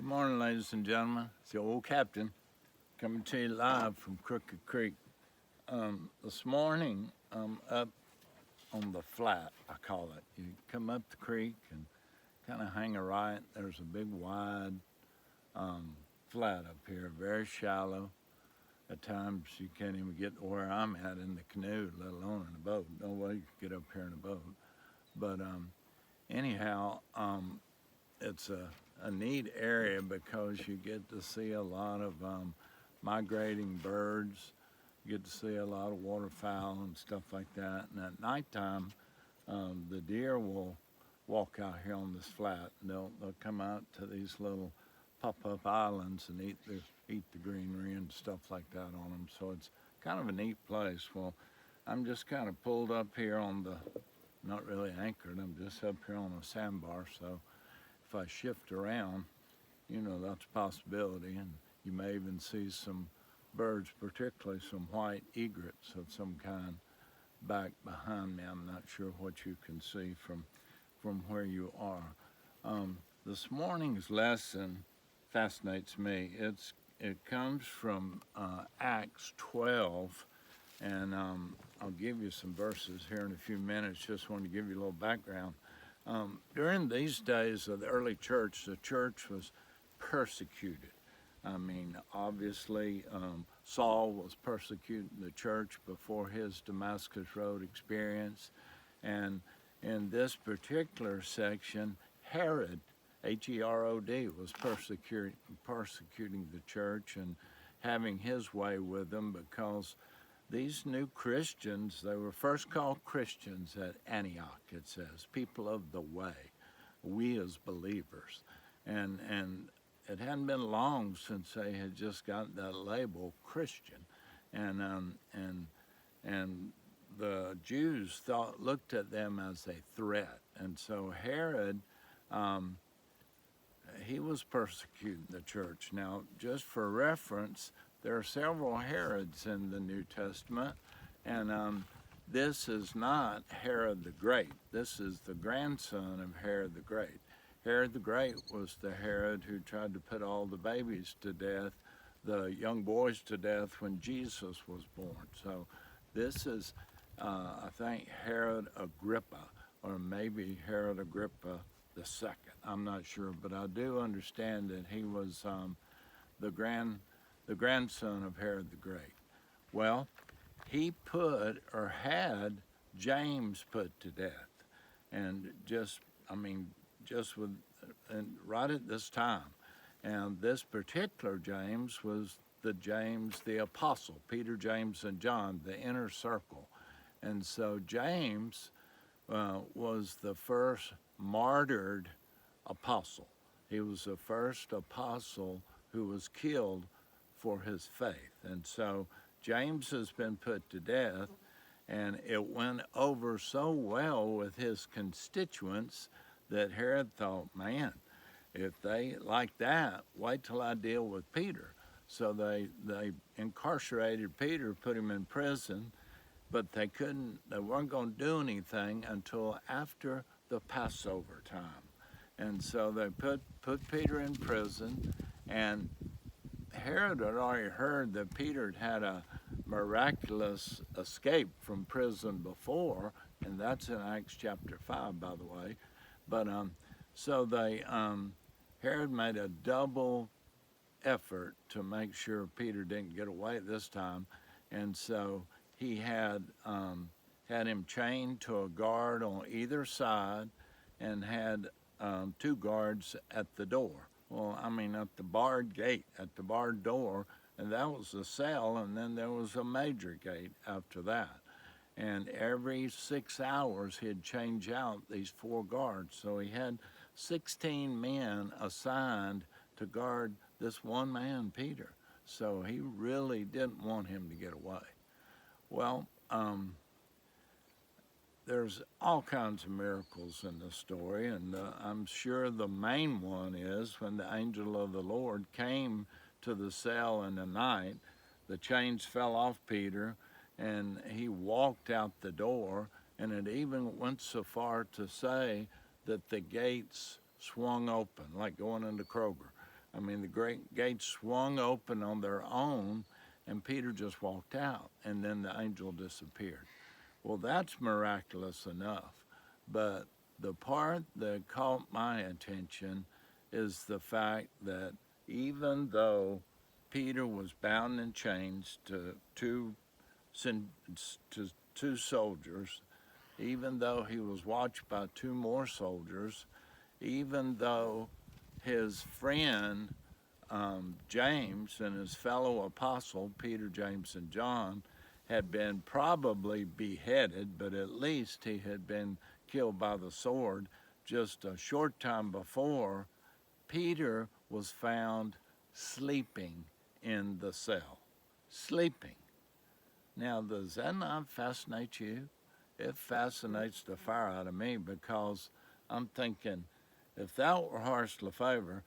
Morning, ladies and gentlemen. It's the old captain coming to you live from Crooked Creek. This morning, I'm up on the flat, I call it. You come up the creek and kind of hang a right. There's a big wide flat up here, very shallow. At times you can't even get to where I'm at in the canoe, let alone in a boat. No way you could get up here in a boat. But anyhow, it's a neat area because you get to see a lot of migrating birds. You get to see a lot of waterfowl and stuff like that. And at nighttime, the deer will walk out here on this flat. They'll come out to these little pop-up islands and eat the greenery and stuff like that on them. So it's kind of a neat place. Well, I'm just kind of pulled up here on the, not really anchored, I'm just up here on a sandbar. So if I shift around, you know, that's a possibility. And you may even see some birds, particularly some white egrets of some kind back behind me. I'm not sure what you can see from where you are. This morning's lesson fascinates me. It comes from Acts 12, and I'll give you some verses here in a few minutes. Just want to give you a little background. During these days of the early church, the church was persecuted. I mean, obviously, Saul was persecuting the church before his Damascus Road experience. And in this particular section, Herod, Herod, was persecuting the church and having his way with them, because these new Christians, they were first called Christians at Antioch, it says, people of the way, we as believers. And it hadn't been long since they had just got that label Christian. And the Jews looked at them as a threat. And so Herod, he was persecuting the church. Now, just for reference, there are several Herods in the New Testament, and this is not Herod the Great. This is the grandson of Herod the Great. Herod the Great was the Herod who tried to put all the babies to death, the young boys to death when Jesus was born. So this is, I think, Herod Agrippa, or maybe Herod Agrippa II. I'm not sure, but I do understand that he was the grandson of Herod the Great. Well, he had James put to death, and right at this time. And this particular James was the James the Apostle, Peter, James, and John, the inner circle. And so James was the first martyred apostle. He was the first apostle who was killed for his faith. And so James has been put to death, and it went over so well with his constituents that Herod thought, man, if they like that, wait till I deal with Peter. So they incarcerated Peter, put him in prison, but they weren't going to do anything until after the Passover time. And so they put Peter in prison, and Herod had already heard that Peter had a miraculous escape from prison before, and that's in Acts chapter 5, by the way. But so Herod made a double effort to make sure Peter didn't get away this time, and so he had him chained to a guard on either side, and had 2 guards at the door. Well, at the barred gate, at the barred door, and that was the cell, and then there was a major gate after that. And every 6 hours, he'd change out these 4 guards. So he had 16 men assigned to guard this one man, Peter. So he really didn't want him to get away. Well, there's all kinds of miracles in the story, and I'm sure the main one is when the angel of the Lord came to the cell in the night. The chains fell off Peter, and he walked out the door, and it even went so far to say that the gates swung open, like going into Kroger. I mean, the great gates swung open on their own, and Peter just walked out, and then the angel disappeared. Well, that's miraculous enough. But the part that caught my attention is the fact that even though Peter was bound in chains to two soldiers, even though he was watched by two more soldiers, even though his friend James and his fellow apostle, Peter, James, and John, had been probably beheaded, but at least he had been killed by the sword just a short time before, Peter was found sleeping in the cell. Sleeping. Now, does that not fascinate you? It fascinates the fire out of me, because I'm thinking, if that were Horace Lefevre,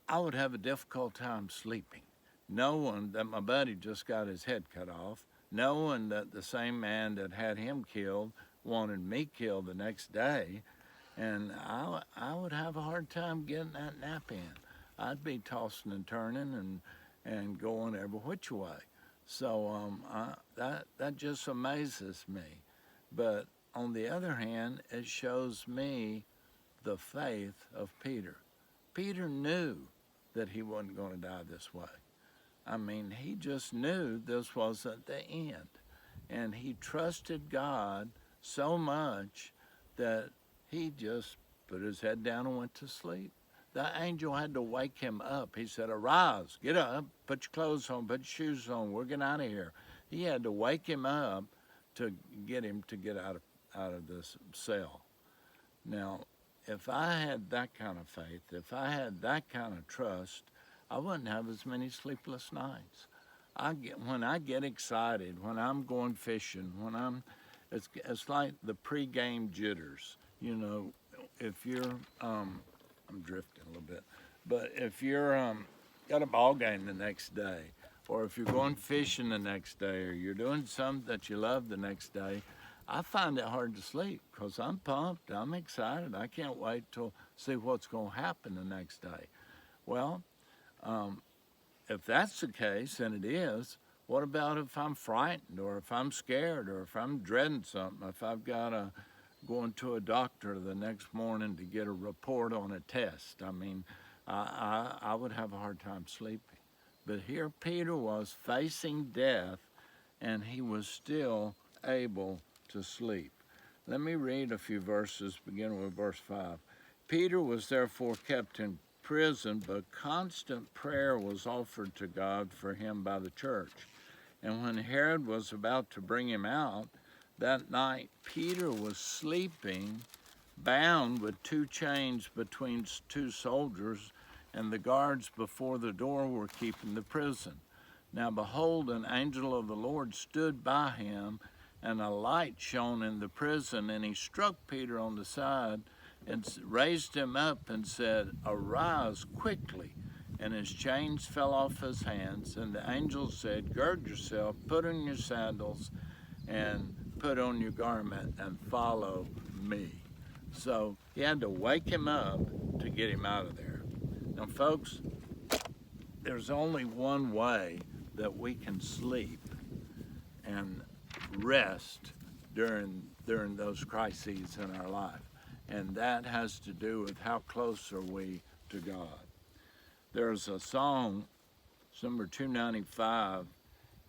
I would have a difficult time sleeping, knowing that my buddy just got his head cut off, knowing that the same man that had him killed wanted me killed the next day, and I would have a hard time getting that nap in. I'd be tossing and turning and going every which way. So that just amazes me. But on the other hand, it shows me the faith of Peter. Peter knew that he wasn't going to die this way. I mean, he just knew this wasn't the end. And he trusted God so much that he just put his head down and went to sleep. The angel had to wake him up. He said, "Arise, get up, put your clothes on, put your shoes on, we're getting out of here." He had to wake him up to get him to get out of this cell. Now, if I had that kind of faith, if I had that kind of trust, I wouldn't have as many sleepless nights. When I get excited, when I'm going fishing, it's like the pregame jitters. You know, if you're, I'm drifting a little bit, but if you're got a ball game the next day, or if you're going fishing the next day, or you're doing something that you love the next day, I find it hard to sleep because I'm pumped, I'm excited. I can't wait to see what's going to happen the next day. Well, if that's the case, and it is, what about if I'm frightened, or if I'm scared, or if I'm dreading something, if I've got to go into a doctor the next morning to get a report on a test? I mean, I would have a hard time sleeping. But here Peter was facing death, and he was still able to sleep. Let me read a few verses, beginning with verse 5. Peter was therefore kept in prison, but constant prayer was offered to God for him by the church. And when Herod was about to bring him out, that night Peter was sleeping, bound with two chains between two soldiers, and the guards before the door were keeping the prison. Now behold, an angel of the Lord stood by him, and a light shone in the prison, and he struck Peter on the side and raised him up and said, "Arise quickly." And his chains fell off his hands, and the angel said, "Gird yourself, put on your sandals, and put on your garment, and follow me." So he had to wake him up to get him out of there. Now, folks, there's only one way that we can sleep and rest during those crises in our life, and that has to do with how close are we to God. There's a song, it's number 295,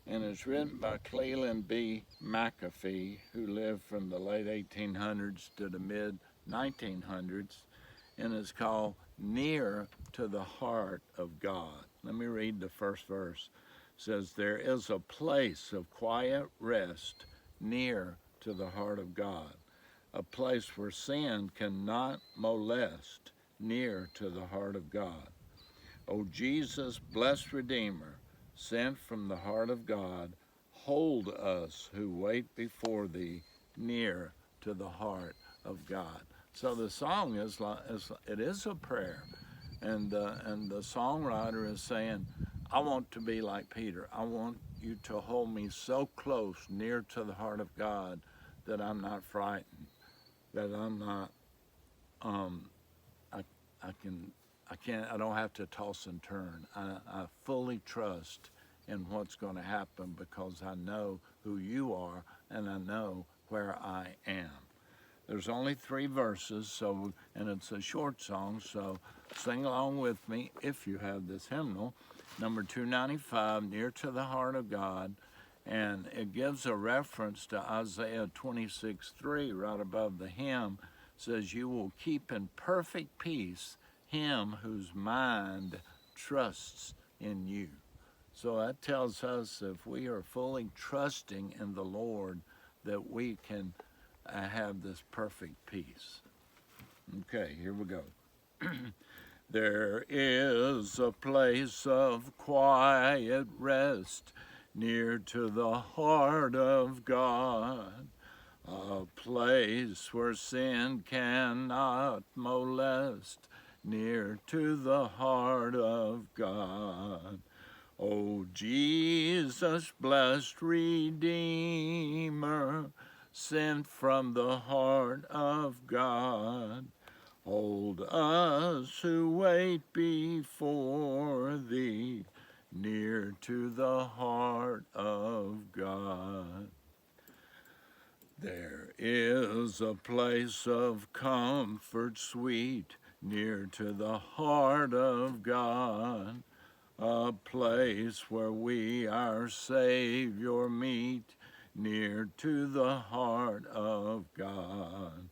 and it's written by Cleland B. McAfee, who lived from the late 1800s to the mid 1900s, and it's called "Near to the Heart of God." Let me read the first verse. It says, "There is a place of quiet rest near to the heart of God, a place where sin cannot molest, near to the heart of God. O Jesus, blessed Redeemer, sent from the heart of God, hold us who wait before thee, near to the heart of God." So the song is a prayer, and the songwriter is saying, I want to be like Peter. I want you to hold me so close, near to the heart of God, that I'm not frightened, that I'm not, I don't have to toss and turn. I fully trust in what's going to happen because I know who you are and I know where I am. There's only 3 verses, and it's a short song, so sing along with me if you have this hymnal, number 295, Near to the Heart of God, and it gives a reference to Isaiah 26:3 right above the hymn. It says, "You will keep in perfect peace him whose mind trusts in you." So that tells us if we are fully trusting in the Lord that we can have this perfect peace. Okay, here we go. There is a place of quiet rest near to the heart of God, a place where sin cannot molest, near to the heart of God. O Jesus, blessed Redeemer, sent from the heart of God, hold us who wait before thee, near to the heart of God. There is a place of comfort sweet, near to the heart of God, a place where we our Savior meet, near to the heart of God.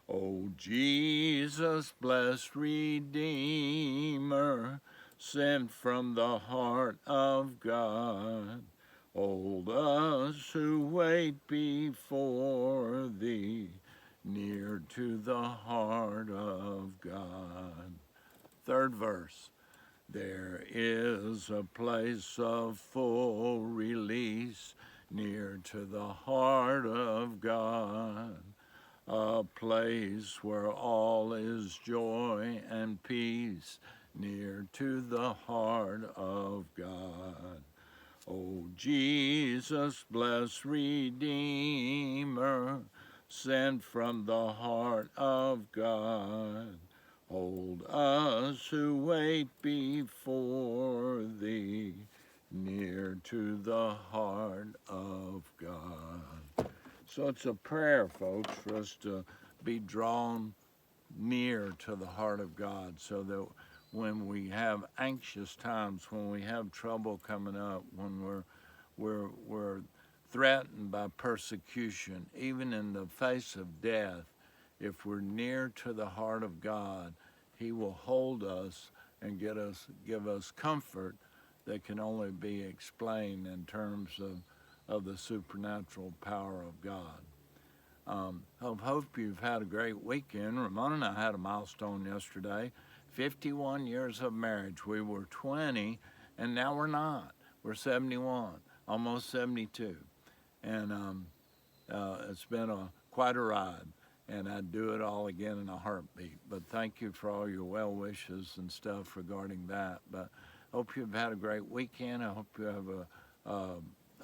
O Jesus, blessed Redeemer, sent from the heart of God, hold us who wait before thee, near to the heart of God. 3rd verse. There is a place of full release, near to the heart of God, a place where all is joy and peace, near to the heart of God. O Jesus, blessed Redeemer, sent from the heart of God, hold us who wait before thee, near to the heart of God. So it's a prayer, folks, for us to be drawn near to the heart of God, so that when we have anxious times, when we have trouble coming up, when we're threatened by persecution, even in the face of death, if we're near to the heart of God, He will hold us and give us comfort that can only be explained in terms of the supernatural power of God. I hope you've had a great weekend. Ramona and I had a milestone yesterday, 51 years of marriage. We were 20, and now we're not. We're 71, almost 72. And it's been quite a ride, and I'd do it all again in a heartbeat. But thank you for all your well wishes and stuff regarding that. But I hope you've had a great weekend. I hope you have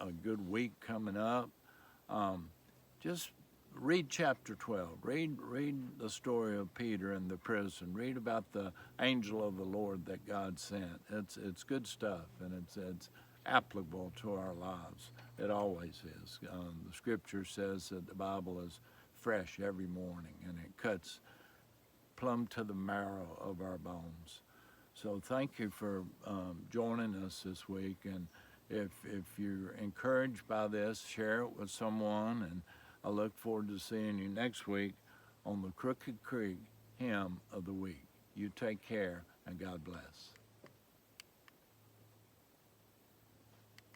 a good week coming up. Just read chapter 12. Read the story of Peter in the prison. Read about the angel of the Lord that God sent. It's good stuff, and it's applicable to our lives. It always is. The Scripture says that the Bible is fresh every morning, and it cuts plumb to the marrow of our bones. So thank you for joining us this week, and if you're encouraged by this, share it with someone, and I look forward to seeing you next week on the Crooked Creek Hymn of the Week. You take care, and God bless.